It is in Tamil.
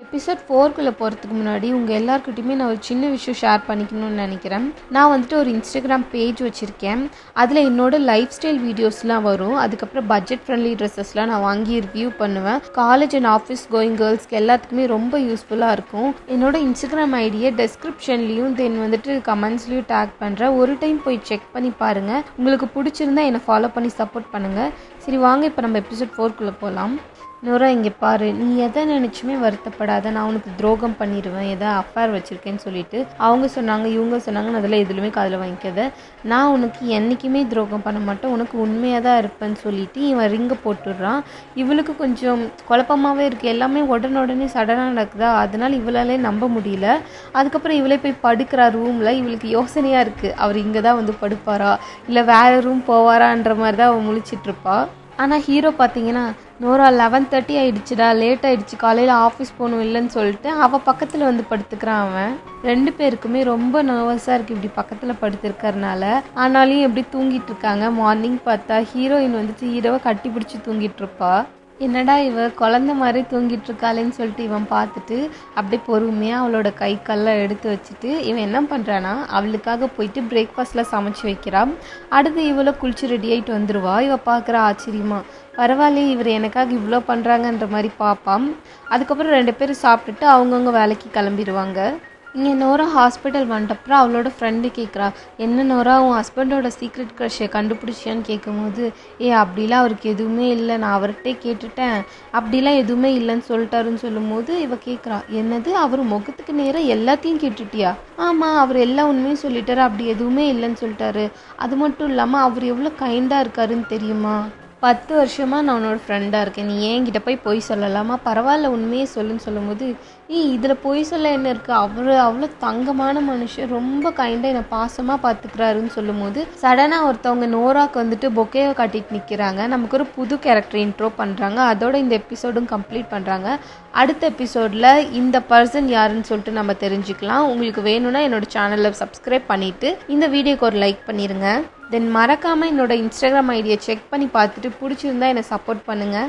எபிசோட் 4க்குள்ளே போகிறதுக்கு முன்னாடி உங்கள் எல்லாருக்கிட்டையுமே நான் ஒரு சின்ன விஷயம் ஷேர் பண்ணிக்கணும்னு நினைக்கிறேன். நான் வந்துட்டு ஒரு இன்ஸ்டாகிராம் பேஜ் வச்சுருக்கேன். அதில் என்னோடய லைஃப் ஸ்டைல் வீடியோஸ்லாம் வரும். அதுக்கப்புறம் பட்ஜெட் ஃப்ரெண்ட்லி ட்ரெஸ்ஸஸ்லாம் நான் வாங்கி ரிவ்யூ பண்ணுவேன். காலேஜ் அண்ட் ஆஃபீஸ் கோயிங் கேர்ள்ஸ்க்கு எல்லாத்துக்குமே ரொம்ப யூஸ்ஃபுல்லாக இருக்கும். என்னோடய இன்ஸ்டாகிராம் ஐடியை டெஸ்கிரிப்ஷன்லேயும் தென் வந்துட்டு கமெண்ட்ஸ்லேயும் டேக் பண்ணுறேன். ஒரு டைம் போய் செக் பண்ணி பாருங்கள். உங்களுக்கு பிடிச்சிருந்தா என்னை ஃபாலோ பண்ணி சப்போர்ட் பண்ணுங்கள். சரி வாங்க இப்போ நம்ம எபிசோட் 4க்குள்ளே போகலாம். நோரா, இங்கே பாரு, நீ எதை நினச்சுமே வருத்தப்படாத. நான் உனக்கு துரோகம் பண்ணிடுவேன், எதை அஃபேர் வச்சுருக்கேன்னு சொல்லிட்டு அவங்க சொன்னாங்க, இவங்க சொன்னாங்கன்னு அதில் எதுலையுமே காதில் வாங்கிக்காத. நான் உனக்கு என்றைக்குமே துரோகம் பண்ண மாட்டேன், உனக்கு உண்மையாக தான் இருப்பேன்னு சொல்லிட்டு இவன் ரிங்கை போட்டுடுறான். இவளுக்கு கொஞ்சம் குழப்பமாகவே இருக்குது. எல்லாமே உடனே சடனாக நடக்குதா, அதனால் இவளாலே நம்ப முடியல. அதுக்கப்புறம் இவளே போய் படுக்கிறா ரூமில். இவளுக்கு யோசனையாக இருக்குது, அவர் இங்கே தான் வந்து படுப்பாரா இல்லை வேறு ரூம் போவாரான்ற மாதிரி தான் அவள் முழிச்சிட்ருப்பா. ஆனால் ஹீரோ பார்த்தீங்கன்னா, நோரா 11:30 ஆகிடுச்சுடா, லேட் ஆகிடுச்சு, காலையில் ஆஃபீஸ் போகணும் இல்லைன்னு சொல்லிட்டு அவள் பக்கத்தில் வந்து படுத்துக்கிறான். அவன் 2 பேருக்குமே ரொம்ப நர்வஸாக இருக்குது இப்படி பக்கத்தில் படுத்துருக்கறனால. ஆனாலும் எப்படி தூங்கிட்டு இருக்காங்க. மார்னிங் பார்த்தா ஹீரோயின் வந்துட்டு ஹீரோவை கட்டி பிடிச்சி தூங்கிட்டு இருப்பா. என்னடா இவ குழந்த மாதிரி தூங்கிட்டு இருக்காளேன்னு சொல்லிட்டு இவன் பார்த்துட்டு அப்படியே பொறுமையாக அவளோட கை கால்லாம் எடுத்து வச்சுட்டு இவன் என்ன பண்ணுறான்னா, அவளுக்காக போயிட்டு பிரேக்ஃபாஸ்ட்டில் சமைச்சு வைக்கிறான். அடுத்து இவ்வளோ குளிச்சு ரெடி ஆகிட்டு வந்துடுவா. இவள் பார்க்குற ஆச்சரியமா, பரவாயில்லையே இவர் எனக்காக இவ்வளோ பண்ணுறாங்கன்ற மாதிரி பார்ப்பான். அதுக்கப்புறம் 2 பேரும் சாப்பிட்டுட்டு அவங்கவுங்க வேலைக்கு கிளம்பிடுவாங்க. இங்கே நோரா ஹாஸ்பிட்டல் வந்துட்டப்புறம் அவளோட ஃப்ரெண்டு கேட்குறா, என்ன நோரா உன் ஹஸ்பண்டோட சீக்ரெட் க்ரஷ்ஷை கண்டுபிடிச்சியான்னு கேட்கும்போது, அப்படிலாம் அவருக்கு எதுவுமே இல்லை, நான் அவர்கிட்டே கேட்டுட்டேன், அப்படிலாம் எதுவுமே இல்லைன்னு சொல்லிட்டாருன்னு சொல்லும்போது இவ கேட்குறா, என்னது அவர் முகத்துக்கு நேராக எல்லாத்தையும் கேட்டுட்டியா? ஆமாம், அவர் எல்லா உண்மையும் சொல்லிட்டாரு, அப்படி எதுவுமே இல்லைன்னு சொல்லிட்டாரு. அது மட்டும் இல்லாமல் அவர் எவ்வளோ கைண்டாக இருக்காருன்னு தெரியுமா? 10 வருஷமாக நான் உன்னோட ஃப்ரெண்டாக இருக்கேன், நீ என்கிட்ட போய் பொய் சொல்லலாமா? பரவாயில்ல உண்மையே சொல்லுன்னு சொல்லும்போது, இதில் பொய் சொல்ல என்ன இருக்குது, அவர் அவ்வளோ தங்கமான மனுஷன், ரொம்ப கைண்டாக என்னை பாசமாக பார்த்துக்கிறாருன்னு சொல்லும்போது சடனாக ஒருத்தவங்க நோராக்கு வந்துட்டு பொக்கேவை காட்டிட்டு நிற்கிறாங்க. நமக்கு ஒரு புது கேரக்டர் இன்ட்ரோ பண்ணுறாங்க. அதோட இந்த எபிசோடும் கம்ப்ளீட் பண்ணுறாங்க. அடுத்த எபிசோடில் இந்த பர்சன் யாருன்னு சொல்லிட்டு நம்ம தெரிஞ்சுக்கலாம். உங்களுக்கு வேணும்னா என்னோடய சேனலில் சப்ஸ்கிரைப் பண்ணிவிட்டு இந்த வீடியோக்கு ஒரு லைக் பண்ணிடுங்க. தென் மறக்காமல் என்னோடய இன்ஸ்டாகிராம் ஐடியை செக் பண்ணி பார்த்துட்டு பிடிச்சிருந்தா என்னை சப்போர்ட் பண்ணுங்கள்.